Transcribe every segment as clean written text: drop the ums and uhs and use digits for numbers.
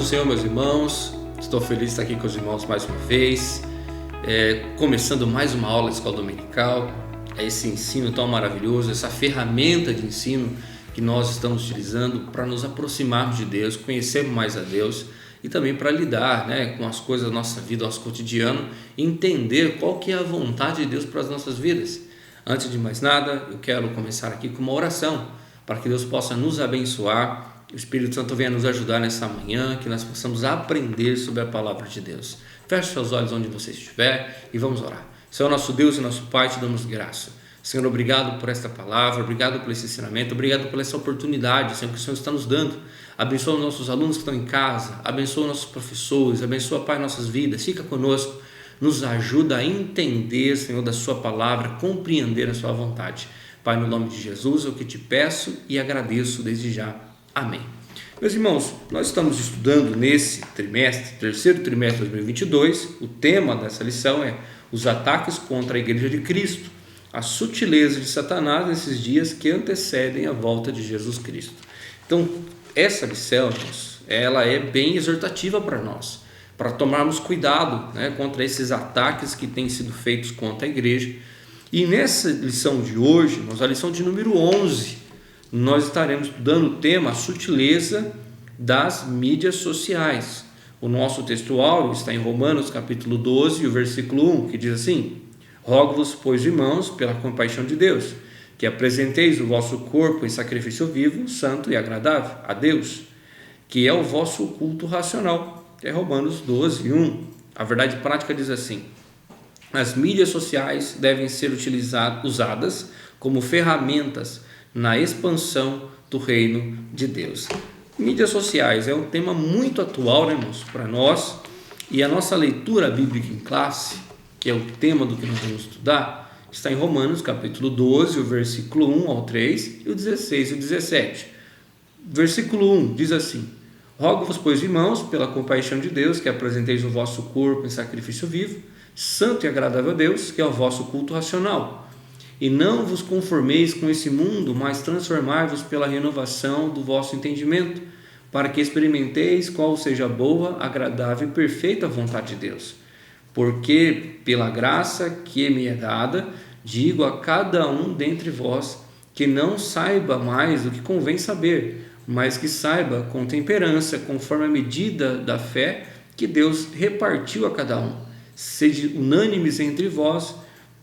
do Senhor, meus irmãos. Estou feliz de estar aqui com os irmãos mais uma vez, começando mais uma aula de escola dominical. Esse ensino tão maravilhoso, essa ferramenta de ensino que nós estamos utilizando para nos aproximarmos de Deus, conhecermos mais a Deus e também para lidar, com as coisas da nossa vida, nosso cotidiano, entender qual que é a vontade de Deus para as nossas vidas. Antes de mais nada, eu quero começar aqui com uma oração para que Deus possa nos abençoar. O Espírito Santo venha nos ajudar nessa manhã, que nós possamos aprender sobre a palavra de Deus. Feche seus olhos onde você estiver e vamos orar. Senhor, nosso Deus e nosso Pai, te damos graça. Senhor, obrigado por esta palavra, obrigado por esse ensinamento, obrigado por essa oportunidade, Senhor, que o Senhor está nos dando. Abençoa os nossos alunos que estão em casa, abençoa nossos professores, abençoa, Pai, nossas vidas. Fica conosco, nos ajuda a entender, Senhor, da sua palavra, compreender a sua vontade. Pai, no nome de Jesus, eu que te peço e agradeço desde já. Amém. Meus irmãos, nós estamos estudando nesse trimestre, terceiro trimestre de 2022, o tema dessa lição é os ataques contra a Igreja de Cristo, a sutileza de Satanás nesses dias que antecedem a volta de Jesus Cristo. Então, essa lição, irmãos, ela é bem exortativa para nós, para tomarmos cuidado contra esses ataques que têm sido feitos contra a igreja. E nessa lição de hoje, a lição de número 11, nós estaremos estudando o tema a sutileza das mídias sociais. O nosso textual está em Romanos capítulo 12, o versículo 1, que diz assim: rogo-vos, pois, irmãos, pela compaixão de Deus, que apresenteis o vosso corpo em sacrifício vivo, santo e agradável a Deus, que é o vosso culto racional. É Romanos 12, 1. A verdade prática diz assim: as mídias sociais devem ser usadas como ferramentas na expansão do reino de Deus. Mídias sociais é um tema muito atual, irmãos, para nós, e a nossa leitura bíblica em classe, que é o tema do que nós vamos estudar, está em Romanos capítulo 12, o versículo 1 ao 3 e o 16 e o 17. Versículo 1 diz assim: rogo-vos, pois, irmãos, pela compaixão de Deus, que apresenteis o vosso corpo em sacrifício vivo, santo e agradável a Deus, que é o vosso culto racional. E não vos conformeis com esse mundo, mas transformai-vos pela renovação do vosso entendimento, para que experimenteis qual seja a boa, agradável e perfeita vontade de Deus. Porque, pela graça que me é dada, digo a cada um dentre vós, que não saiba mais do que convém saber, mas que saiba com temperança, conforme a medida da fé que Deus repartiu a cada um. Sede unânimes entre vós,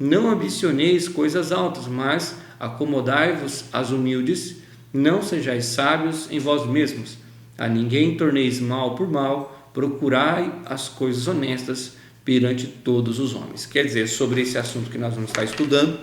não ambicioneis coisas altas, mas acomodai-vos às humildes, não sejais sábios em vós mesmos. A ninguém torneis mal por mal, procurai as coisas honestas perante todos os homens. Quer dizer, sobre esse assunto que nós vamos estar estudando,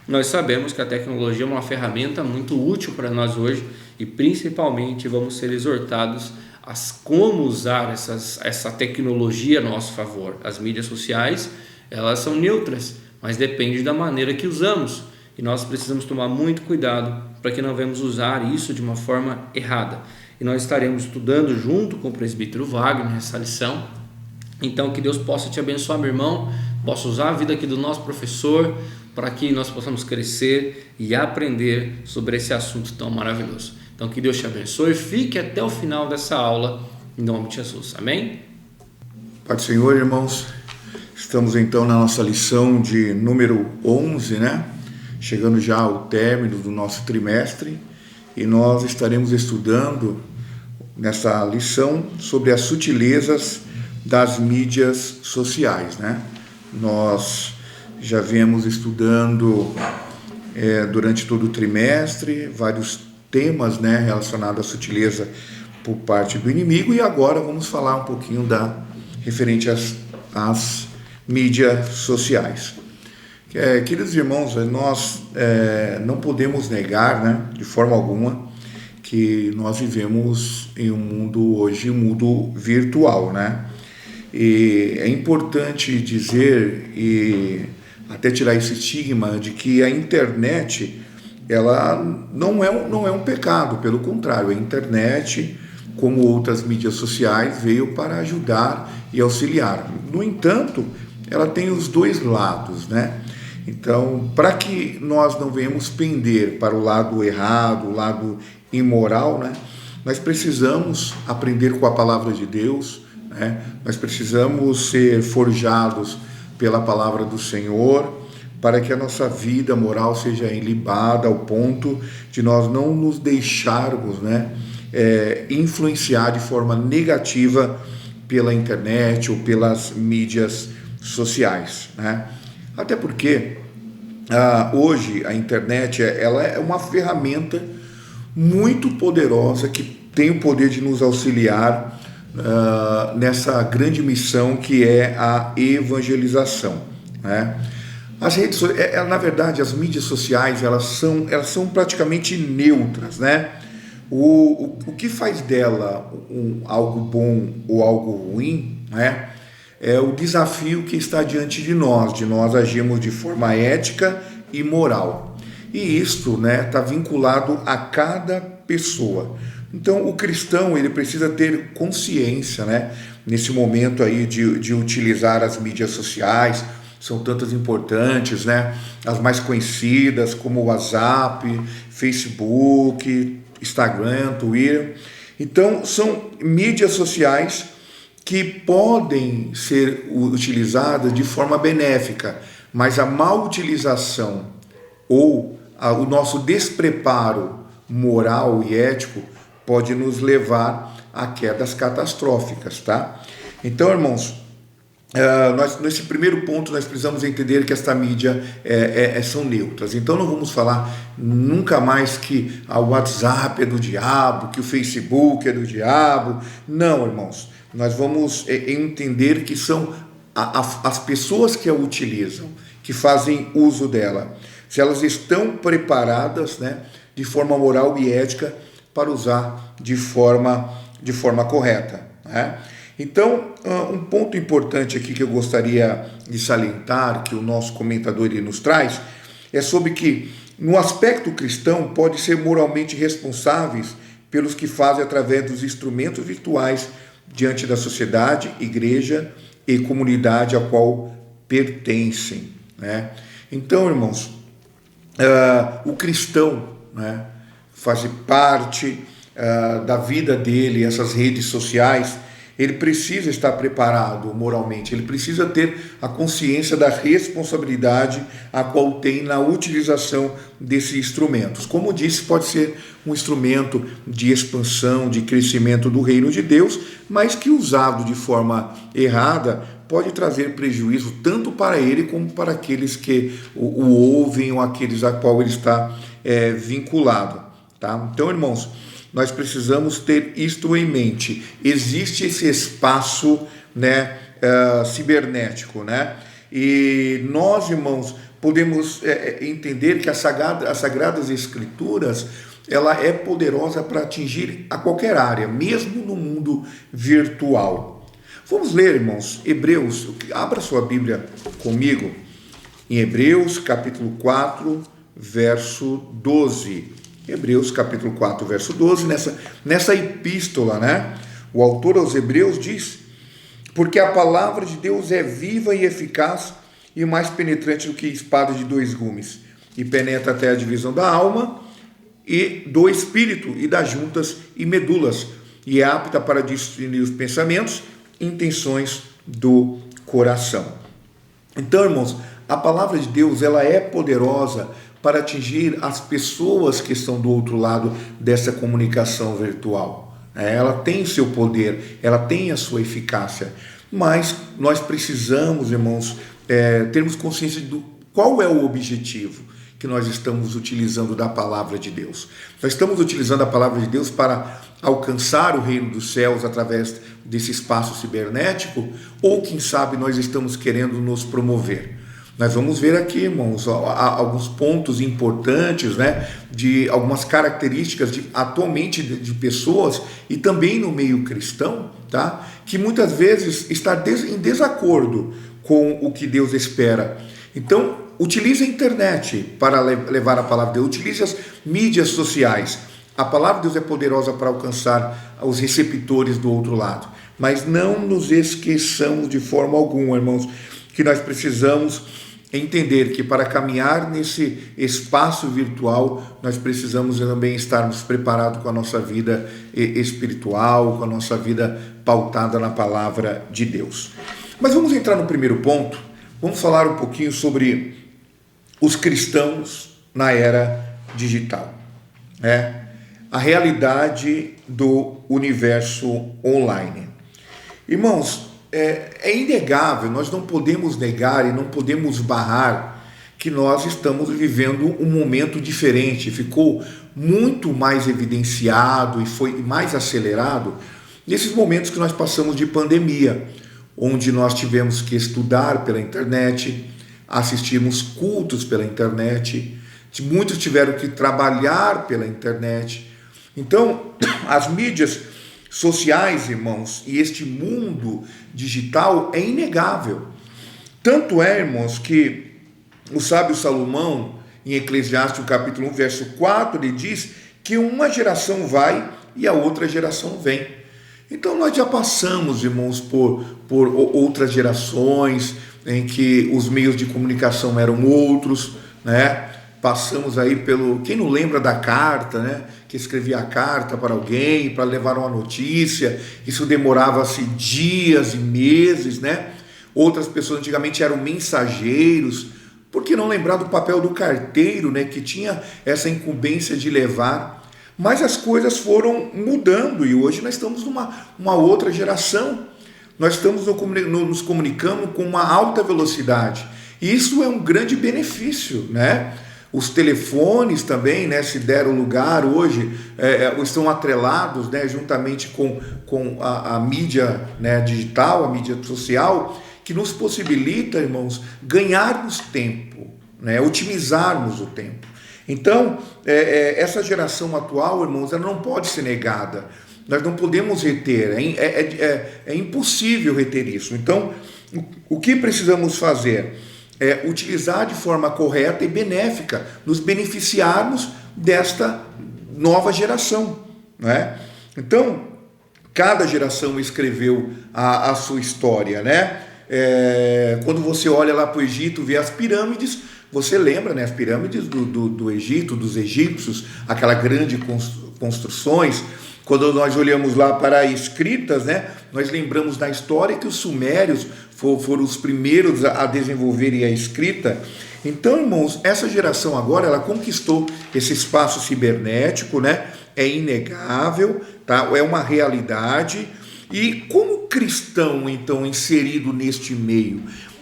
nós sabemos que a tecnologia é uma ferramenta muito útil para nós hoje e principalmente vamos ser exortados a como usar essa tecnologia a nosso favor. As mídias sociais, elas são neutras, mas depende da maneira que usamos, e nós precisamos tomar muito cuidado para que não venhamos usar isso de uma forma errada. E nós estaremos estudando junto com o presbítero Wagner nessa lição. Então, que Deus possa te abençoar, meu irmão, possa usar a vida aqui do nosso professor para que nós possamos crescer e aprender sobre esse assunto tão maravilhoso. Então, que Deus te abençoe e fique até o final dessa aula, em nome de Jesus. Amém? Pai do Senhor, irmãos. Estamos então na nossa lição de número 11, chegando já ao término do nosso trimestre, e nós estaremos estudando nessa lição sobre as sutilezas das mídias sociais, Nós já viemos estudando durante todo o trimestre vários temas relacionados à sutileza por parte do inimigo, e agora vamos falar um pouquinho referente às mídias sociais. Queridos irmãos, nós não podemos negar, de forma alguma, que nós vivemos em um mundo hoje, um mundo virtual, E é importante dizer e até tirar esse estigma de que a internet, ela não é um pecado, pelo contrário, a internet, como outras mídias sociais, veio para ajudar e auxiliar. No entanto, ela tem os dois lados, Então, para que nós não venhamos pender para o lado errado, o lado imoral, nós precisamos aprender com a palavra de Deus, né? Nós precisamos ser forjados pela palavra do Senhor, para que a nossa vida moral seja ilibada ao ponto de nós não nos deixarmos, né, influenciar de forma negativa pela internet ou pelas mídias sociais, né? Até porque hoje a internet ela é uma ferramenta muito poderosa que tem o poder de nos auxiliar nessa grande missão que é a evangelização, né? As redes sociais, na verdade, as mídias sociais, elas são praticamente neutras, né? O que faz dela algo bom ou algo ruim, né? É o desafio que está diante de nós agirmos de forma ética e moral. E isto, né, está vinculado a cada pessoa. Então, o cristão, ele precisa ter consciência, né, nesse momento aí de utilizar as mídias sociais. São tantas importantes, né? As mais conhecidas como o WhatsApp, Facebook, Instagram, Twitter. Então, são mídias sociais que podem ser utilizadas de forma benéfica, mas a má utilização ou o nosso despreparo moral e ético pode nos levar a quedas catastróficas, tá? Então, irmãos, nesse primeiro ponto nós precisamos entender que esta mídia são neutras. Então não vamos falar nunca mais que o WhatsApp é do diabo, que o Facebook é do diabo. Não, irmãos, nós vamos entender que são as pessoas que a utilizam, que fazem uso dela, se elas estão preparadas, né, de forma moral e ética para usar de forma correta, né? Então, um ponto importante aqui que eu gostaria de salientar, que o nosso comentador nos traz, é sobre que, no aspecto cristão, pode ser moralmente responsáveis pelos que fazem através dos instrumentos virtuais diante da sociedade, igreja e comunidade a qual pertencem, né? Então, irmãos, o cristão, né, faz parte da vida dele, essas redes sociais. Ele precisa estar preparado moralmente, ele precisa ter a consciência da responsabilidade a qual tem na utilização desses instrumentos. Como disse, pode ser um instrumento de expansão, de crescimento do reino de Deus, mas que usado de forma errada pode trazer prejuízo tanto para ele como para aqueles que o ouvem ou aqueles a qual ele está vinculado, tá? Então, irmãos, nós precisamos ter isto em mente. Existe esse espaço, né, cibernético, né? E nós, irmãos, podemos entender que as Sagradas Escrituras, ela é poderosa para atingir a qualquer área, mesmo no mundo virtual. Vamos ler, irmãos, Hebreus. Abra sua Bíblia comigo em Hebreus, capítulo 4, verso 12. Hebreus capítulo 4, verso 12, nessa epístola, né? O autor aos Hebreus diz: porque a palavra de Deus é viva e eficaz e mais penetrante do que espada de dois gumes, e penetra até a divisão da alma e do espírito e das juntas e medulas, e é apta para discernir os pensamentos e intenções do coração. Então, irmãos, a palavra de Deus, ela é poderosa para atingir as pessoas que estão do outro lado dessa comunicação virtual. Ela tem seu poder, ela tem a sua eficácia, mas nós precisamos, irmãos, termos consciência do qual é o objetivo que nós estamos utilizando da palavra de Deus. Nós estamos utilizando a palavra de Deus para alcançar o reino dos céus através desse espaço cibernético, ou quem sabe nós estamos querendo nos promover. Nós vamos ver aqui, irmãos, alguns pontos importantes, né, de algumas características atualmente de pessoas e também no meio cristão, tá, que muitas vezes está em desacordo com o que Deus espera. Então, utilize a internet para levar a palavra de Deus, utilize as mídias sociais. A palavra de Deus é poderosa para alcançar os receptores do outro lado. Mas não nos esqueçamos de forma alguma, irmãos, que nós precisamos entender que para caminhar nesse espaço virtual, nós precisamos também estarmos preparados com a nossa vida espiritual, com a nossa vida pautada na palavra de Deus. Mas vamos entrar no primeiro ponto, vamos falar um pouquinho sobre os cristãos na era digital. A realidade do universo online. Irmãos, é inegável, nós não podemos negar e não podemos barrar que nós estamos vivendo um momento diferente. Ficou muito mais evidenciado e foi mais acelerado nesses momentos que nós passamos de pandemia, onde nós tivemos que estudar pela internet, assistimos cultos pela internet, muitos tiveram que trabalhar pela internet. Então, as mídias sociais, irmãos, e este mundo digital é inegável. Tanto é, irmãos, que o sábio Salomão, em Eclesiastes capítulo 1, verso 4, ele diz que uma geração vai e a outra geração vem. Então nós já passamos, irmãos, por outras gerações em que os meios de comunicação eram outros, né? Passamos aí pelo... Quem não lembra da carta, né? Que escrevia a carta para alguém, para levar uma notícia. Isso demorava-se dias e meses, né? Outras pessoas antigamente eram mensageiros. Por que não lembrar do papel do carteiro, né? Que tinha essa incumbência de levar. Mas as coisas foram mudando e hoje nós estamos numa outra geração. Nós estamos nos comunicando com uma alta velocidade. E isso é um grande benefício, né? Os telefones também, né, se deram lugar hoje, estão atrelados, né, juntamente com a mídia, né, digital, a mídia social, que nos possibilita, irmãos, ganharmos tempo, né, otimizarmos o tempo. Então, essa geração atual, irmãos, ela não pode ser negada. Nós não podemos reter, é impossível reter isso. Então, o que precisamos fazer? Utilizar de forma correta e benéfica, nos beneficiarmos desta nova geração, né? Então, cada geração escreveu a sua história, né? Quando você olha lá para o Egito, vê as pirâmides, você lembra, né? As pirâmides do Egito, dos egípcios, aquela grande construções. Quando nós olhamos lá para escritas, né, nós lembramos da história que os sumérios foram os primeiros a desenvolverem a escrita. Então, irmãos, essa geração agora, ela conquistou esse espaço cibernético, né? É inegável, tá? É uma realidade. E como cristão, então, inserido neste meio,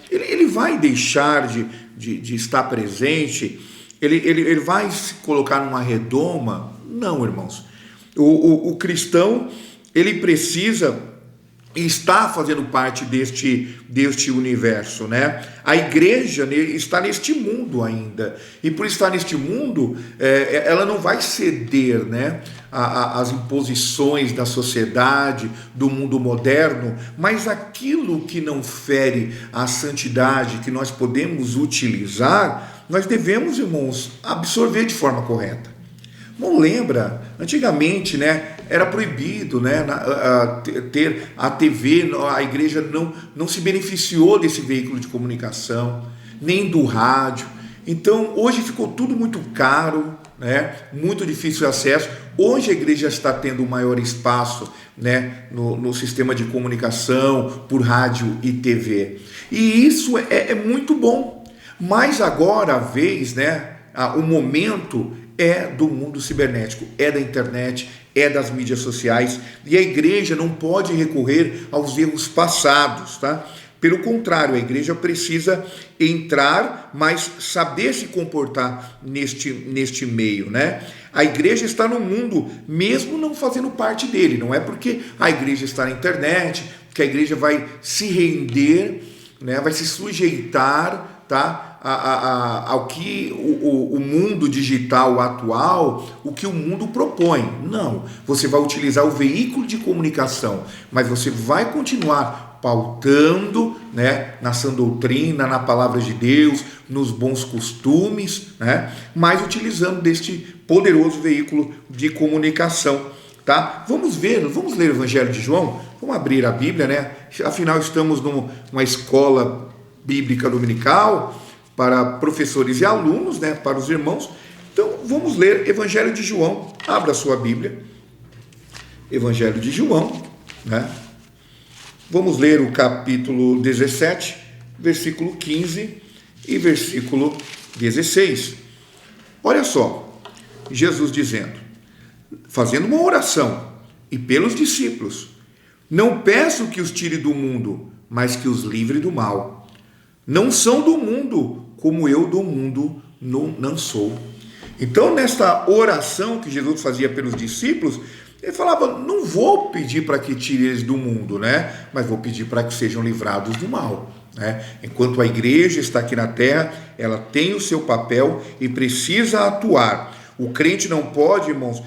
ele vai deixar de estar presente? Ele vai se colocar numa redoma? Não, irmãos. O cristão, ele precisa estar fazendo parte deste universo, né? A igreja está neste mundo ainda, e por estar neste mundo, ela não vai ceder, né, às imposições da sociedade, do mundo moderno, mas aquilo que não fere a santidade, que nós podemos utilizar, nós devemos, irmãos, absorver de forma correta. Não lembra? Antigamente, né, era proibido, né, ter a TV, a igreja não se beneficiou desse veículo de comunicação, nem do rádio. Então, hoje ficou tudo muito caro, né, muito difícil de acesso. Hoje a igreja está tendo um maior espaço, né, no sistema de comunicação, por rádio e TV. E isso é muito bom. Mas agora a vez, né, o momento é do mundo cibernético, é da internet, é das mídias sociais, e a igreja não pode recorrer aos erros passados, tá? Pelo contrário, a igreja precisa entrar, mas saber se comportar neste meio, né? A igreja está no mundo, mesmo não fazendo parte dele. Não é porque a igreja está na internet que a igreja vai se render, né? Vai se sujeitar, tá? Ao que o mundo digital atual, o que o mundo propõe. Não, você vai utilizar o veículo de comunicação, mas você vai continuar pautando, né, na sã doutrina, na palavra de Deus, nos bons costumes, né, mas utilizando deste poderoso veículo de comunicação, tá? Vamos ler o Evangelho de João, vamos abrir a Bíblia, né? Afinal estamos numa escola bíblica dominical, para professores e alunos, né, para os irmãos. Então vamos ler Evangelho de João. Abra a sua Bíblia. Evangelho de João, né? Vamos ler o capítulo 17, versículo 15 e versículo 16. Olha só, Jesus dizendo, fazendo uma oração, e pelos discípulos: não peço que os tire do mundo, mas que os livre do mal. Não são do mundo, como eu do mundo não sou. Então, nesta oração que Jesus fazia pelos discípulos, ele falava, não vou pedir para que tire eles do mundo, né? Mas vou pedir para que sejam livrados do mal, né? Enquanto a igreja está aqui na terra, ela tem o seu papel e precisa atuar. O crente não pode, irmãos,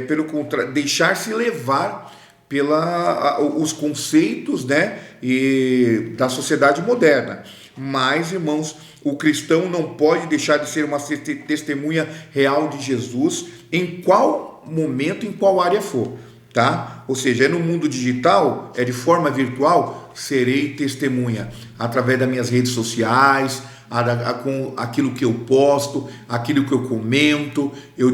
pelo contrário, deixar-se levar pelos conceitos, né, da sociedade moderna. Mas, irmãos, o cristão não pode deixar de ser uma testemunha real de Jesus em qual momento, em qual área for, tá? Ou seja, é no mundo digital, é de forma virtual, serei testemunha através das minhas redes sociais, com aquilo que eu posto, aquilo que eu comento, eu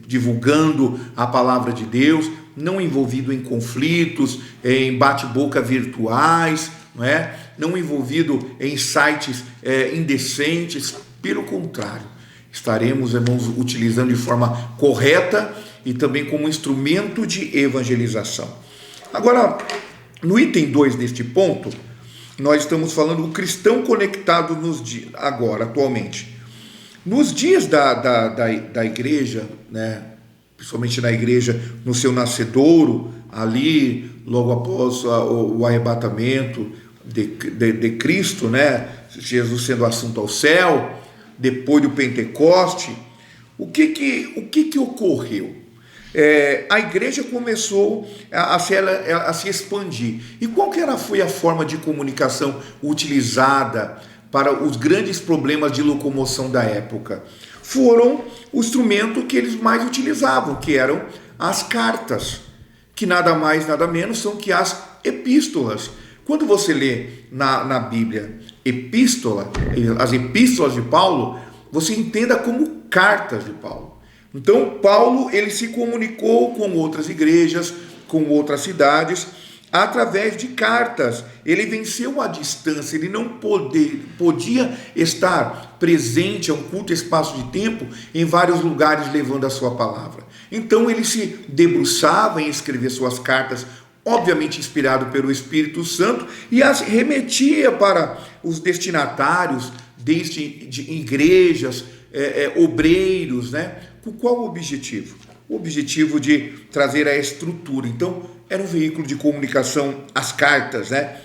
divulgando a palavra de Deus, não envolvido em conflitos, em bate-boca virtuais, não envolvido em sites indecentes. Pelo contrário, estaremos, irmãos, utilizando de forma correta e também como instrumento de evangelização. Agora, no item 2 deste ponto, nós estamos falando do cristão conectado agora, atualmente. Nos dias da igreja, né, principalmente na igreja no seu nascedouro, ali, logo após o arrebatamento de Cristo, né, Jesus sendo assunto ao céu, depois do Pentecoste, o que ocorreu? A igreja começou a se expandir. E qual que foi a forma de comunicação utilizada para os grandes problemas de locomoção da época? Foram o instrumento que eles mais utilizavam, que eram as cartas, que nada mais, nada menos são que as epístolas. Quando você lê na Bíblia epístola, as epístolas de Paulo, você entenda como cartas de Paulo. Então, Paulo, ele se comunicou com outras igrejas, com outras cidades, através de cartas. Ele venceu a distância, ele não podia estar presente a um curto espaço de tempo em vários lugares levando a sua palavra. Então, ele se debruçava em escrever suas cartas, obviamente inspirado pelo Espírito Santo, e as remetia para os destinatários, desde de igrejas, obreiros, né? Com qual objetivo? O objetivo de trazer a estrutura. Então, era um veículo de comunicação, as cartas, né?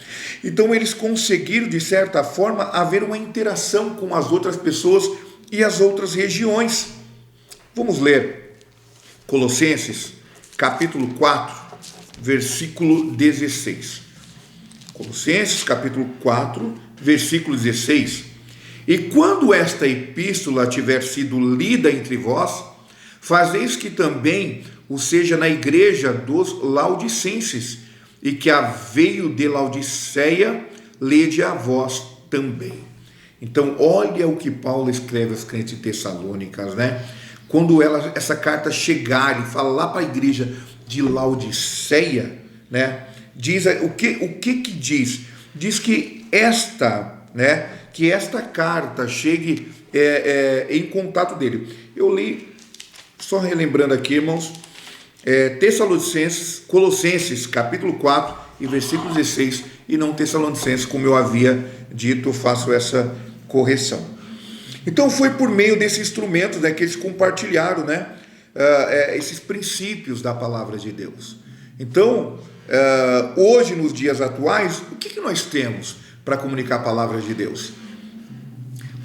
Então, eles conseguiram, de certa forma, haver uma interação com as outras pessoas e as outras regiões. Vamos ler Colossenses, capítulo 4, versículo 16. Colossenses, capítulo 4, versículo 16. E quando esta epístola tiver sido lida entre vós, fazeis que também o seja na igreja dos laodicenses, e que a veio de Laodiceia, lede a vós também. Então, olha o que Paulo escreve aos crentes Tessalônicas, né? Quando essa carta chegar e falar lá para a igreja de Laodiceia, né? Diz o que diz? Diz que esta carta chegue em contato dele. Eu li, só relembrando aqui, irmãos, Colossenses, capítulo 4 e versículo 16, e não Tessalonicenses, como eu havia dito, faço essa correção. Então foi por meio desses instrumentos, né, que eles compartilharam, né, esses princípios da palavra de Deus. Então, hoje, nos dias atuais, o que nós temos para comunicar a palavra de Deus?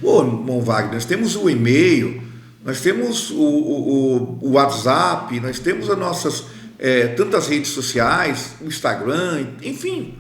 Irmão Wagner, nós temos o e-mail, nós temos o WhatsApp, nós temos as nossas tantas redes sociais, o Instagram, enfim.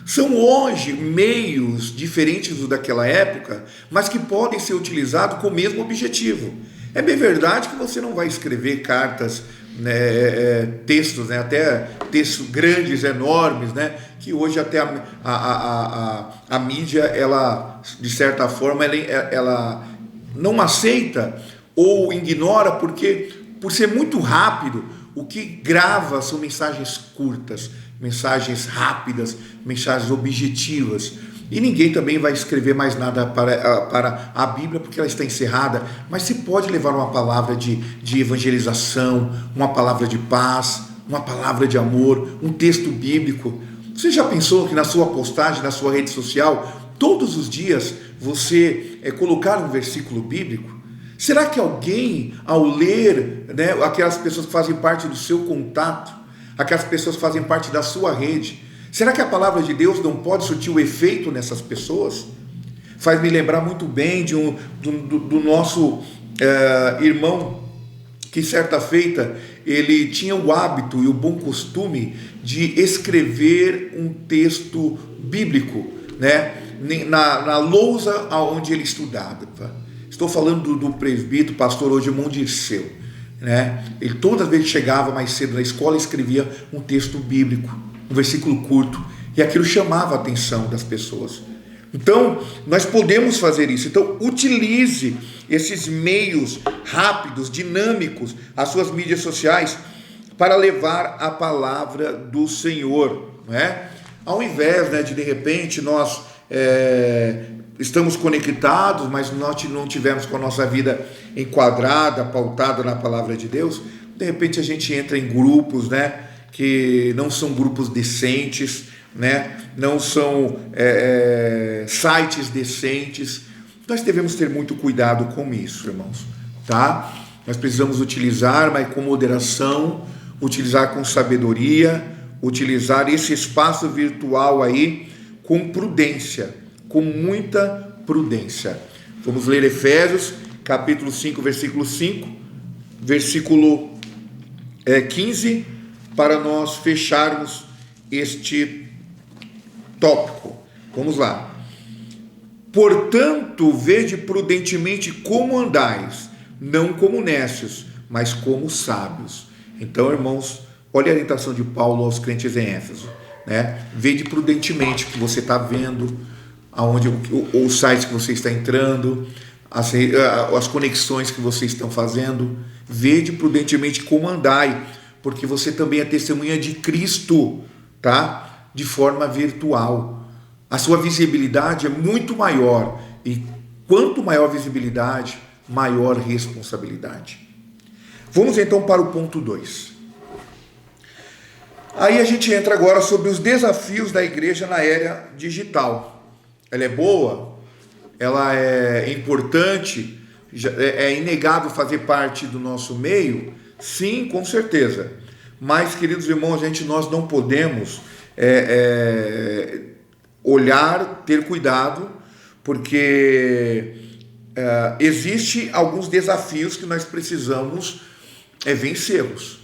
São hoje meios diferentes do daquela época, mas que podem ser utilizados com o mesmo objetivo. É bem verdade que você não vai escrever cartas né, textos, né, até textos grandes, enormes, né, que hoje até a mídia, ela, de certa forma, ela não aceita ou ignora, porque por ser muito rápido, o que grava são mensagens curtas, mensagens rápidas, mensagens objetivas. E ninguém também vai escrever mais nada para a Bíblia, porque ela está encerrada, mas se pode levar uma palavra de evangelização, uma palavra de paz, uma palavra de amor, um texto bíblico. Você já pensou que na sua postagem, na sua rede social, todos os dias você colocar um versículo bíblico? Será que alguém, ao ler, né, aquelas pessoas que fazem parte do seu contato, aquelas pessoas que fazem parte da sua rede, será que a palavra de Deus não pode surtir o efeito nessas pessoas? Faz me lembrar muito bem do nosso irmão, que certa feita ele tinha o hábito e o bom costume de escrever um texto bíblico, né, na lousa onde ele estudava. Estou falando do presbítero, pastor Odimon Dirceu, né? Ele todas as vezes chegava mais cedo na escola e escrevia um texto bíblico, um versículo curto, e aquilo chamava a atenção das pessoas. Então, nós podemos fazer isso. Então, utilize esses meios rápidos, dinâmicos, as suas mídias sociais, para levar a palavra do Senhor, né? Ao invés, né, de repente nós estamos conectados, mas nós não tivemos com a nossa vida enquadrada, pautada na palavra de Deus, de repente a gente entra em grupos, né, que não são grupos decentes, né, não são sites decentes. Nós devemos ter muito cuidado com isso, irmãos, tá? Nós precisamos utilizar, mas com moderação, utilizar com sabedoria, utilizar esse espaço virtual aí com prudência, com muita prudência. Vamos ler Efésios, capítulo 5, versículo 5, versículo 15, para nós fecharmos este tópico. Vamos lá. Portanto, vede prudentemente como andais, não como necios, mas como sábios. Então, irmãos, olha a orientação de Paulo aos crentes em Éfeso, né? Vede prudentemente o que você está vendo, aonde os sites que você está entrando, as conexões que vocês estão fazendo. Vede prudentemente como andai, porque você também é testemunha de Cristo, tá? De forma virtual. A sua visibilidade é muito maior, e quanto maior visibilidade, maior responsabilidade. Vamos então para o ponto 2. Aí a gente entra agora sobre os desafios da igreja na era digital. Ela é boa, ela é importante, é inegável fazer parte do nosso meio? Sim, com certeza. Mas, queridos irmãos, nós não podemos olhar, ter cuidado, porque existe alguns desafios que nós precisamos vencê-los,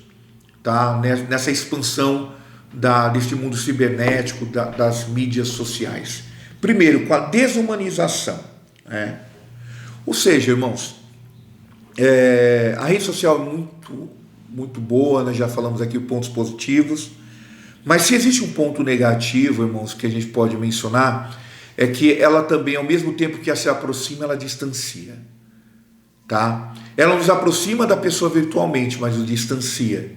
tá? Nessa expansão deste mundo cibernético, das mídias sociais. Primeiro, com a desumanização, né? Ou seja, irmãos, a rede social é muito, muito boa, nós já falamos aqui pontos positivos, mas se existe um ponto negativo, irmãos, que a gente pode mencionar, é que ela também, ao mesmo tempo que ela se aproxima, ela distancia, tá? Ela nos aproxima da pessoa virtualmente, mas nos distancia.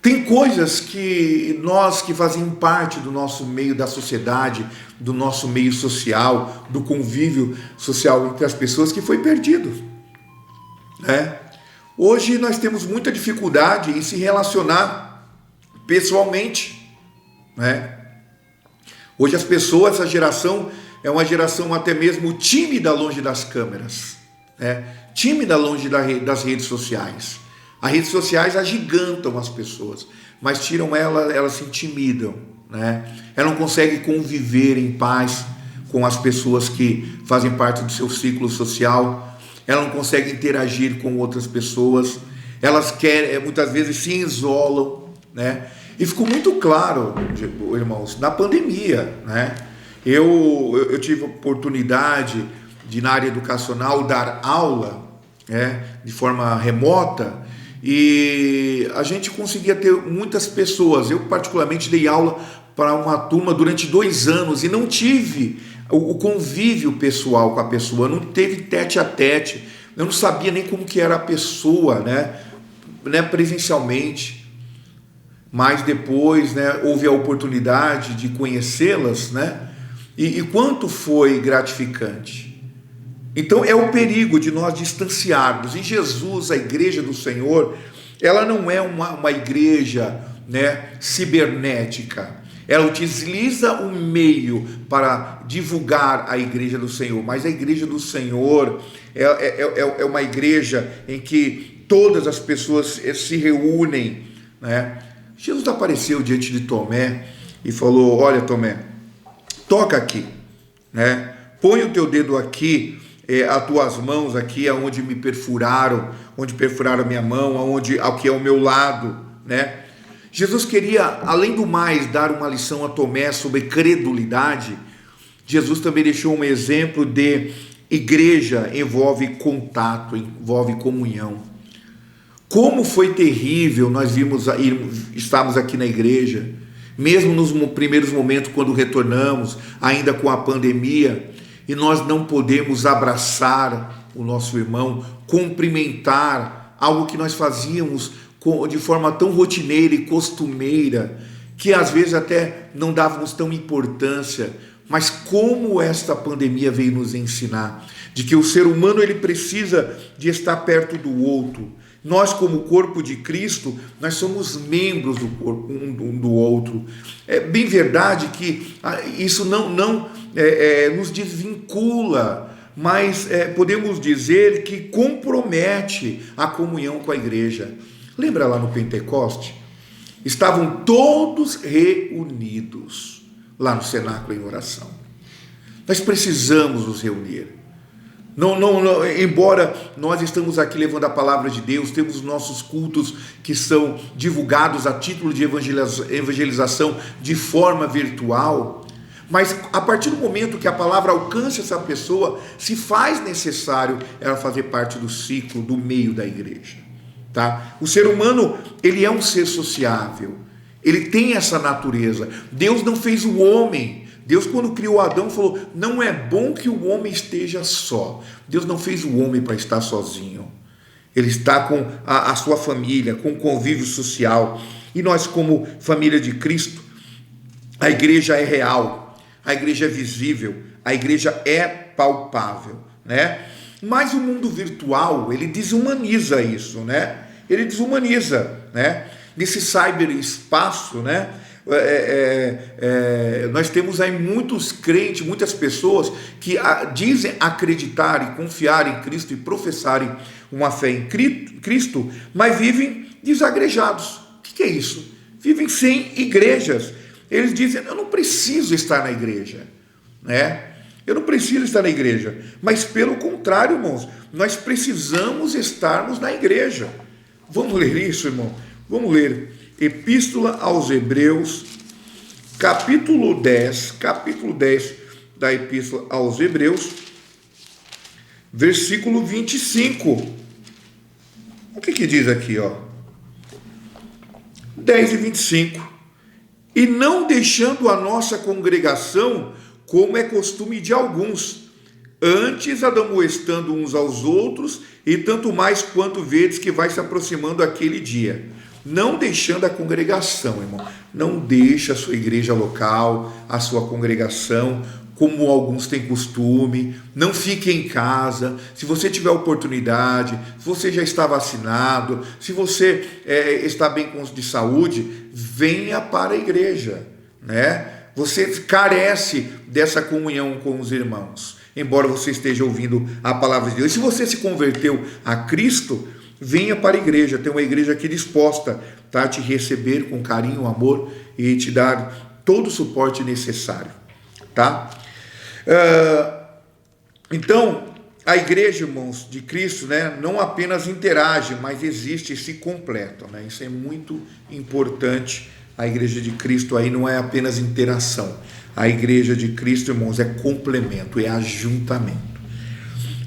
Tem coisas que nós que fazem parte do nosso meio da sociedade, do nosso meio social, do convívio social entre as pessoas, que foi perdido, né? Hoje nós temos muita dificuldade em se relacionar pessoalmente, né? Hoje as pessoas, essa geração é uma geração até mesmo tímida longe das câmeras, né? Tímida longe das redes sociais. As redes sociais agigantam as pessoas, mas tiram elas se intimidam, né? Ela não consegue conviver em paz com as pessoas que fazem parte do seu ciclo social, ela não consegue interagir com outras pessoas, elas querem, muitas vezes se isolam, né? E ficou muito claro, irmãos, na pandemia, né? Eu tive a oportunidade de, na área educacional, dar aula, né, de forma remota, e a gente conseguia ter muitas pessoas. Eu particularmente dei aula para uma turma durante 2 anos e não tive o convívio pessoal com a pessoa, não teve tete a tete, eu não sabia nem como que era a pessoa, né, presencialmente. Mas depois, né, houve a oportunidade de conhecê-las, né, e quanto foi gratificante. Então é o perigo de nós distanciarmos. E Jesus, a igreja do Senhor, ela não é uma igreja, né, cibernética. Ela utiliza um meio para divulgar a igreja do Senhor, mas a igreja do Senhor é uma igreja em que todas as pessoas se reúnem, né? Jesus apareceu diante de Tomé e falou: olha, Tomé, toca aqui, né? Põe o teu dedo aqui, as tuas mãos aqui, aonde me perfuraram, onde perfuraram a minha mão, aqui é o meu lado, né? Jesus queria, além do mais, dar uma lição a Tomé sobre credulidade. Jesus também deixou um exemplo de igreja envolve contato, envolve comunhão. Como foi terrível nós estamos aqui na igreja, mesmo nos primeiros momentos quando retornamos, ainda com a pandemia, e nós não podemos abraçar o nosso irmão, cumprimentar, algo que nós fazíamos de forma tão rotineira e costumeira, que às vezes até não dávamos tão importância. Mas como esta pandemia veio nos ensinar de que o ser humano ele precisa de estar perto do outro. Nós, como corpo de Cristo, nós somos membros do corpo um do outro. É bem verdade que isso não nos desvincula, mas podemos dizer que compromete a comunhão com a igreja. Lembra lá no Pentecoste? Estavam todos reunidos lá no cenáculo em oração. Nós precisamos nos reunir. Embora nós estamos aqui levando a palavra de Deus, temos nossos cultos que são divulgados a título de evangelização de forma virtual, mas a partir do momento que a palavra alcança essa pessoa, se faz necessário ela fazer parte do ciclo, do meio da igreja. Tá? O ser humano, ele é um ser sociável, ele tem essa natureza. Deus não fez o homem. Deus, quando criou Adão, falou: não é bom que o homem esteja só. Deus não fez o homem para estar sozinho. Ele está com a sua família, com o convívio social. E nós, como família de Cristo, a igreja é real, a igreja é visível, a igreja é palpável, né? Mas o mundo virtual, ele desumaniza isso, né? Ele desumaniza, né? Nesse cyberespaço, né? Nós temos aí muitos crentes, muitas pessoas que dizem acreditar e confiar em Cristo e professarem uma fé em Cristo, mas vivem desagrejados. O que é isso? Vivem sem igrejas. Eles dizem: eu não preciso estar na igreja, né? Eu não preciso estar na igreja, mas pelo contrário, irmãos, nós precisamos estarmos na igreja. Vamos ler isso, irmão? Vamos ler Epístola aos Hebreus, capítulo 10 da Epístola aos Hebreus, versículo 25. O que diz aqui, ó? 10 e 25. E não deixando a nossa congregação, como é costume de alguns, antes admoestando uns aos outros, e tanto mais quanto vedes que vai se aproximando aquele dia. Não deixando a congregação, irmão. Não deixa a sua igreja local, a sua congregação, como alguns têm costume. Não fique em casa. Se você tiver oportunidade, se você já está vacinado, se você está bem de saúde, venha para a igreja, né? Você carece dessa comunhão com os irmãos, embora você esteja ouvindo a palavra de Deus. E se você se converteu a Cristo, venha para a igreja. Tem uma igreja aqui disposta, tá, a te receber com carinho, amor e te dar todo o suporte necessário, tá? Então, a igreja, irmãos, de Cristo, né, não apenas interage, mas existe e se completa, né? Isso é muito importante. A igreja de Cristo aí não é apenas interação. A igreja de Cristo, irmãos, é complemento, é ajuntamento.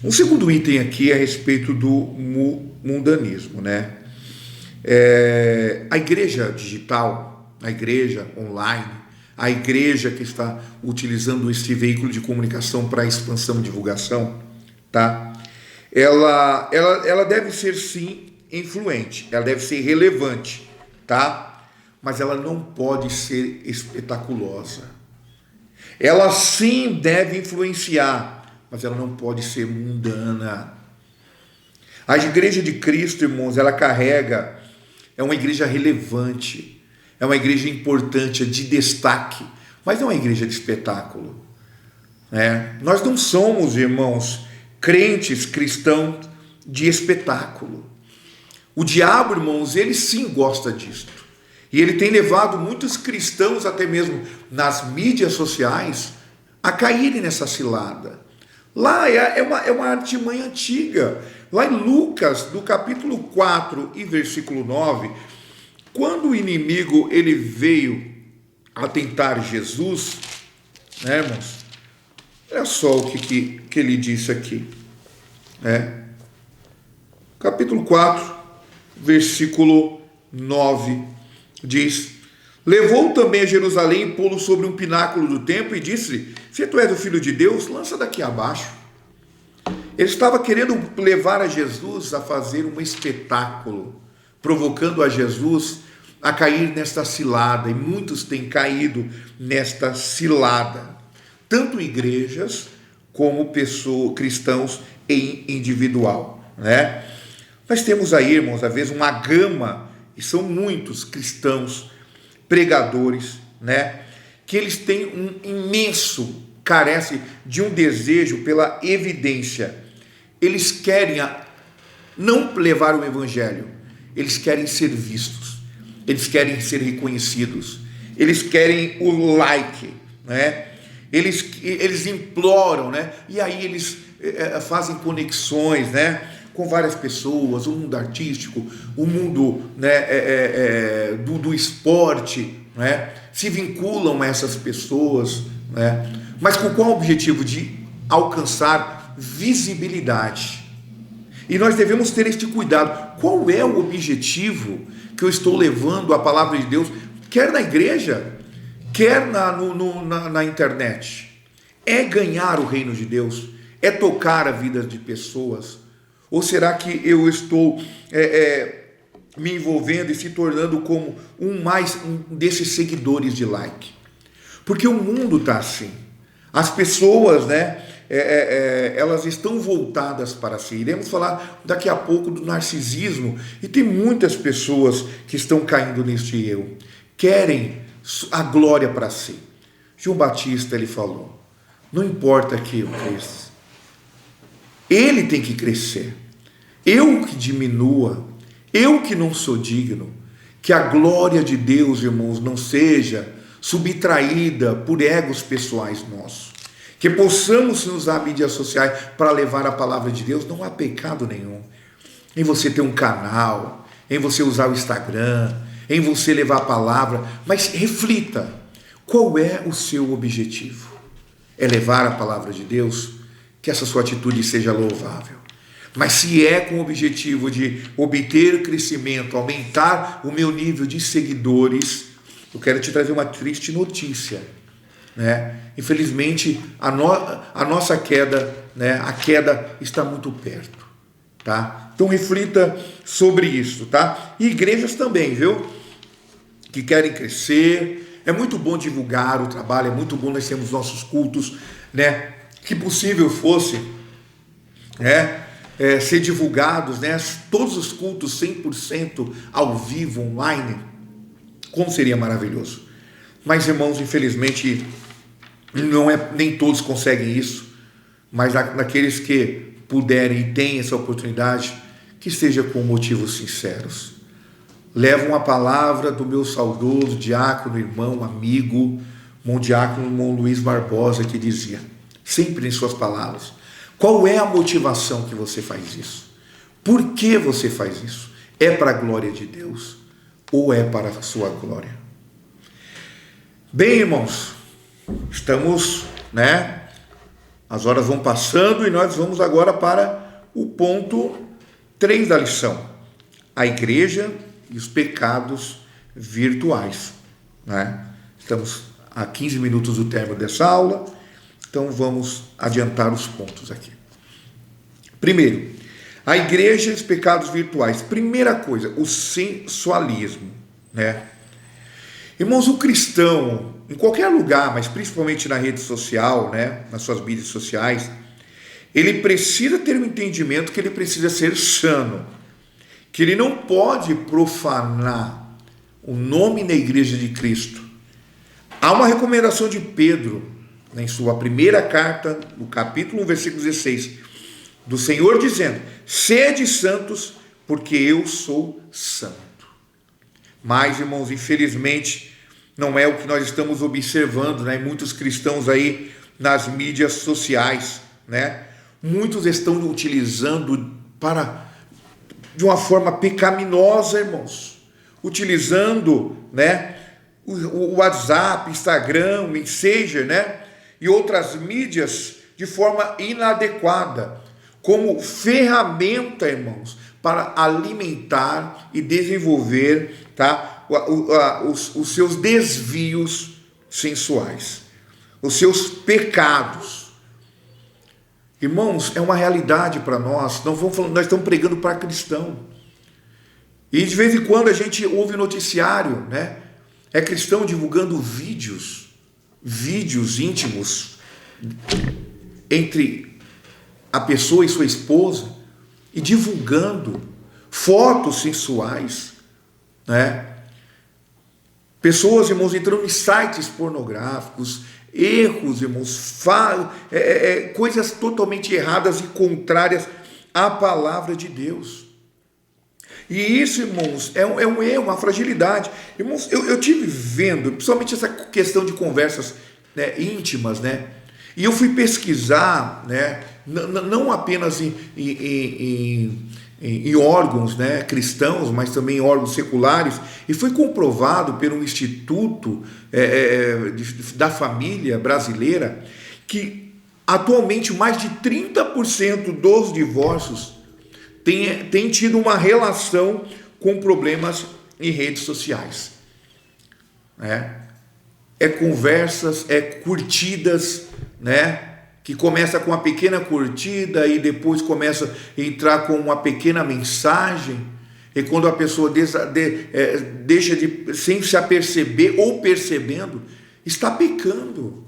Um segundo item aqui é a respeito do mundanismo, né? A igreja digital, a igreja online, a igreja que está utilizando esse veículo de comunicação para expansão e divulgação, tá? Ela deve ser sim influente, ela deve ser relevante, tá? Mas ela não pode ser espetaculosa. Ela sim deve influenciar, mas ela não pode ser mundana. A igreja de Cristo, irmãos, ela carrega, é uma igreja relevante, é uma igreja importante, é de destaque, mas não é uma igreja de espetáculo. Nós não somos, irmãos, crentes cristãos de espetáculo. O diabo, irmãos, ele sim gosta disso. E ele tem levado muitos cristãos, até mesmo nas mídias sociais, a caírem nessa cilada. Lá é uma artimanha antiga. Lá em Lucas, do capítulo 4 e versículo 9, quando o inimigo ele veio a tentar Jesus, irmãos, olha só o que ele disse aqui. Capítulo 4, versículo 9, diz: levou também a Jerusalém e pô-lo sobre um pináculo do templo e disse: se tu és o filho de Deus, lança daqui abaixo. Ele estava querendo levar a Jesus a fazer um espetáculo, provocando a Jesus a cair nesta cilada, e muitos têm caído nesta cilada, tanto igrejas como cristãos em individual, Nós temos aí, irmãos, às vezes uma gama, e são muitos cristãos, pregadores, que eles têm um imenso, carece de um desejo pela evidência. Eles querem não levar o evangelho, eles querem ser vistos, eles querem ser reconhecidos, eles querem o like, eles imploram, e aí eles fazem conexões, com várias pessoas, o mundo artístico, o mundo do esporte, se vinculam a essas pessoas, mas com qual objetivo? De alcançar visibilidade. E nós devemos ter este cuidado. Qual é o objetivo que eu estou levando a palavra de Deus, quer na igreja, quer na internet? É ganhar o reino de Deus? É tocar a vida de pessoas? Ou será que eu estou me envolvendo e se tornando como um desses seguidores de like? Porque o mundo está assim. As pessoas, elas estão voltadas para si. Iremos falar daqui a pouco do narcisismo. E tem muitas pessoas que estão caindo neste erro. Querem a glória para si. João Batista, ele falou: não importa que eu cresça, ele tem que crescer. Eu que diminua, eu que não sou digno. Que a glória de Deus, irmãos, não seja subtraída por egos pessoais nossos. Que possamos usar mídias sociais para levar a palavra de Deus. Não há pecado nenhum em você ter um canal, em você usar o Instagram, em você levar a palavra, mas reflita, qual é o seu objetivo? É levar a palavra de Deus? Que essa sua atitude seja louvável. Mas se é com o objetivo de obter crescimento, aumentar o meu nível de seguidores, eu quero te trazer uma triste notícia, Infelizmente, a nossa queda, a queda está muito perto, tá? Então reflita sobre isso, tá? E igrejas também, viu? Que querem crescer. É muito bom divulgar o trabalho, é muito bom nós termos nossos cultos, que possível fosse, ser divulgados, todos os cultos 100% ao vivo, online. Como seria maravilhoso. Mas, irmãos, infelizmente, nem todos conseguem isso, mas naqueles que puderem e têm essa oportunidade, que seja com motivos sinceros. Levam a palavra do meu saudoso diácono, irmão, amigo, diácono irmão Luiz Barbosa, que dizia, sempre em suas palavras: qual é a motivação que você faz isso? Por que você faz isso? É para a glória de Deus ou é para a sua glória? Bem, irmãos, estamos, as horas vão passando e nós vamos agora para o ponto 3 da lição. A igreja e os pecados virtuais, né? Estamos a 15 minutos do término dessa aula, então vamos adiantar os pontos aqui. Primeiro, a igreja e os pecados virtuais. Primeira coisa, o sensualismo, né? Irmãos, o cristão, em qualquer lugar, mas principalmente na rede social, né, nas suas mídias sociais, ele precisa ter um entendimento que ele precisa ser sano, que ele não pode profanar o nome da igreja de Cristo. Há uma recomendação de Pedro, em sua primeira carta, no capítulo 1, versículo 16, do Senhor dizendo: sede santos, porque eu sou santo. Mas, irmãos, infelizmente, não é o que nós estamos observando, né? Muitos cristãos aí nas mídias sociais, né? Muitos estão utilizando de uma forma pecaminosa, irmãos, utilizando, né, o WhatsApp, Instagram, Messenger, né, e outras mídias de forma inadequada, como ferramenta, irmãos, para alimentar e desenvolver, tá, os seus desvios sensuais, os seus pecados. Irmãos, é uma realidade para nós. Nós estamos pregando para cristão. E de vez em quando a gente ouve noticiário, né? É cristão divulgando vídeos íntimos entre a pessoa e sua esposa, e divulgando fotos sensuais, né? Pessoas, irmãos, entrando em sites pornográficos, erros, irmãos, coisas totalmente erradas e contrárias à palavra de Deus. E isso, irmãos, é um erro, uma fragilidade. Irmãos, eu tive vendo, principalmente essa questão de conversas, né, íntimas, né? E eu fui pesquisar, né, não apenas em órgãos, né, cristãos, mas também em órgãos seculares, e foi comprovado pelo Instituto da Família Brasileira que atualmente mais de 30% dos divórcios tem tido uma relação com problemas em redes sociais. É conversas, curtidas, né? Que começa com uma pequena curtida e depois começa a entrar com uma pequena mensagem, e quando a pessoa deixa de, sem se aperceber ou percebendo, está pecando,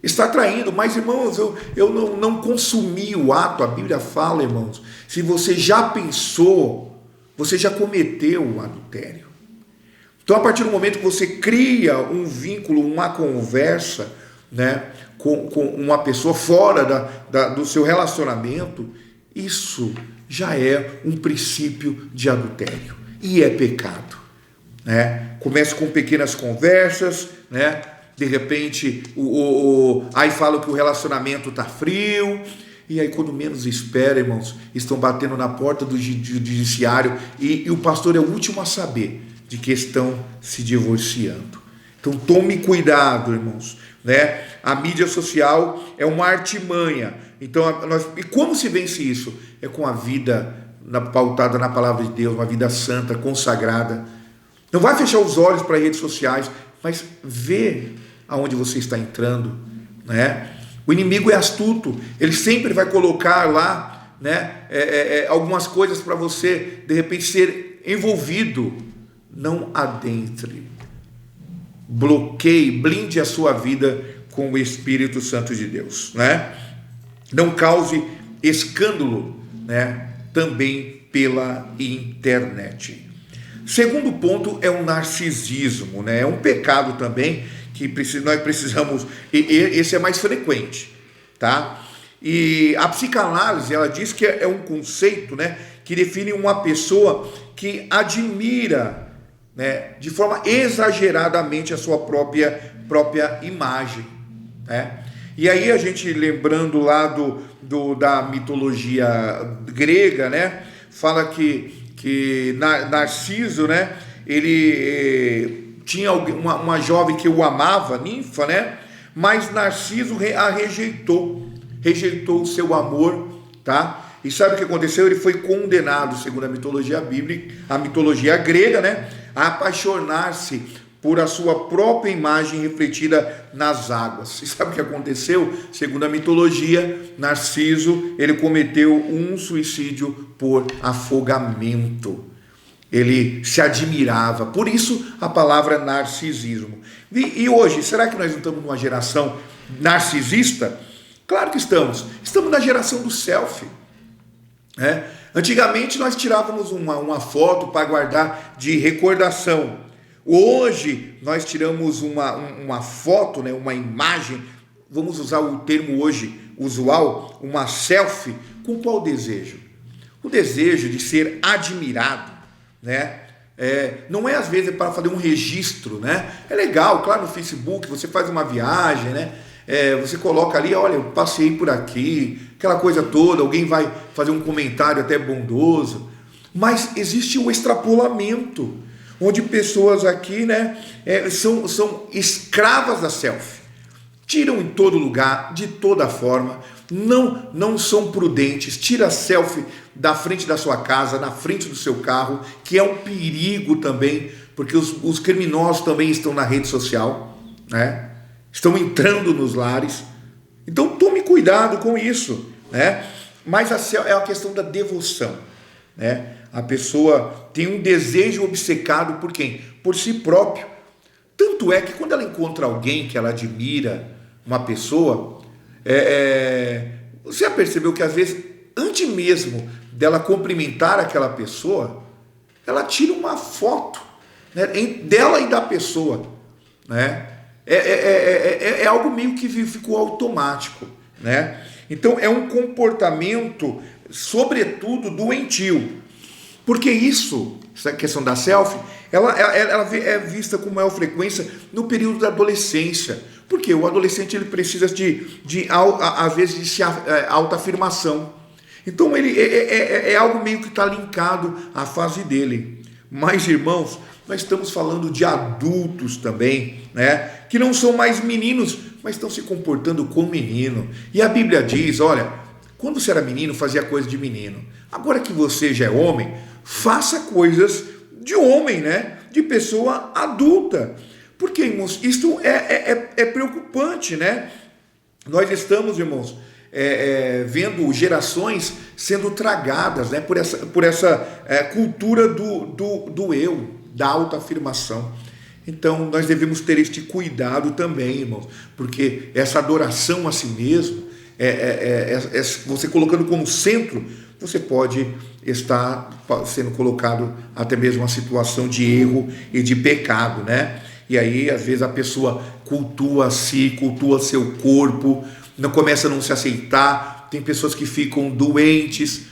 está traindo. Mas, irmãos, eu não consumi o ato. A Bíblia fala, irmãos, se você já pensou, você já cometeu o adultério. Então, a partir do momento que você cria um vínculo, uma conversa, né, com uma pessoa fora do seu relacionamento, isso já é um princípio de adultério e é pecado, né? Começa com pequenas conversas, né? De repente aí falam que o relacionamento está frio, e aí quando menos espera, irmãos, estão batendo na porta do judiciário e o pastor é o último a saber de que estão se divorciando. Então tome cuidado, irmãos, né? A mídia social é uma artimanha. Então, e como se vence isso? É com a vida pautada na palavra de Deus, uma vida santa, consagrada. Não vai fechar os olhos para redes sociais, mas vê aonde você está entrando, né? O inimigo é astuto, ele sempre vai colocar lá, né, algumas coisas para você, de repente, ser envolvido. Não adentre. Bloqueie, blinde a sua vida com o Espírito Santo de Deus, né? Não cause escândalo, né, também pela internet. Segundo ponto é o narcisismo, né? É um pecado também que nós precisamos, esse é mais frequente, tá? E a psicanálise, ela diz que é um conceito, né, que define uma pessoa que admira, né, de forma exageradamente a sua própria imagem, né? E aí a gente, lembrando lá da mitologia grega, né, fala que Narciso, né, ele tinha uma jovem que o amava, ninfa, né, mas Narciso a rejeitou o seu amor, tá? E sabe o que aconteceu? Ele foi condenado, segundo a mitologia bíblica, a mitologia grega, né, a apaixonar-se por a sua própria imagem refletida nas águas. E sabe o que aconteceu? Segundo a mitologia, Narciso, ele cometeu um suicídio por afogamento. Ele se admirava, por isso a palavra narcisismo. E hoje, será que nós não estamos numa geração narcisista? Claro que estamos. Estamos na geração do selfie. Antigamente nós tirávamos uma foto para guardar de recordação. Hoje nós tiramos uma foto, né, uma imagem, vamos usar o termo hoje usual, uma selfie, com qual desejo? O desejo de ser admirado, né? Não é às vezes para fazer um registro, né? É legal, claro, no Facebook você faz uma viagem, né? Você coloca ali, olha, eu passei por aqui, aquela coisa toda, alguém vai fazer um comentário até bondoso, mas existe o extrapolamento, onde pessoas aqui, né, são escravas da selfie, tiram em todo lugar, de toda forma, não são prudentes, tira a selfie da frente da sua casa, na frente do seu carro, que é um perigo também, porque os criminosos também estão na rede social, né? Estão entrando nos lares, então tome cuidado com isso, né? Mas é a questão da devoção, né? A pessoa tem um desejo obcecado por quem? Por si próprio. Tanto é que quando ela encontra alguém que ela admira, uma pessoa, você já percebeu que às vezes, antes mesmo dela cumprimentar aquela pessoa, ela tira uma foto, né, dela e da pessoa, né? É algo meio que ficou automático, né? Então é um comportamento, sobretudo, doentio. Porque essa questão da selfie, ela é vista com maior frequência no período da adolescência. Porque o adolescente ele precisa às vezes, de autoafirmação. Então ele é algo meio que está linkado à fase dele. Mas, irmãos, nós estamos falando de adultos também, né? Que não são mais meninos, mas estão se comportando como menino. E a Bíblia diz, olha, quando você era menino, fazia coisa de menino. Agora que você já é homem, faça coisas de homem, né? De pessoa adulta. Porque, irmãos, isto é preocupante, né? Nós estamos, irmãos, vendo gerações sendo tragadas, né? por essa cultura do eu, da autoafirmação. Então, nós devemos ter este cuidado também, irmãos, porque essa adoração a si mesmo, você colocando como centro, você pode estar sendo colocado até mesmo uma situação de erro e de pecado, né? E aí, às vezes, a pessoa cultua seu corpo, não começa a não se aceitar. Tem pessoas que ficam doentes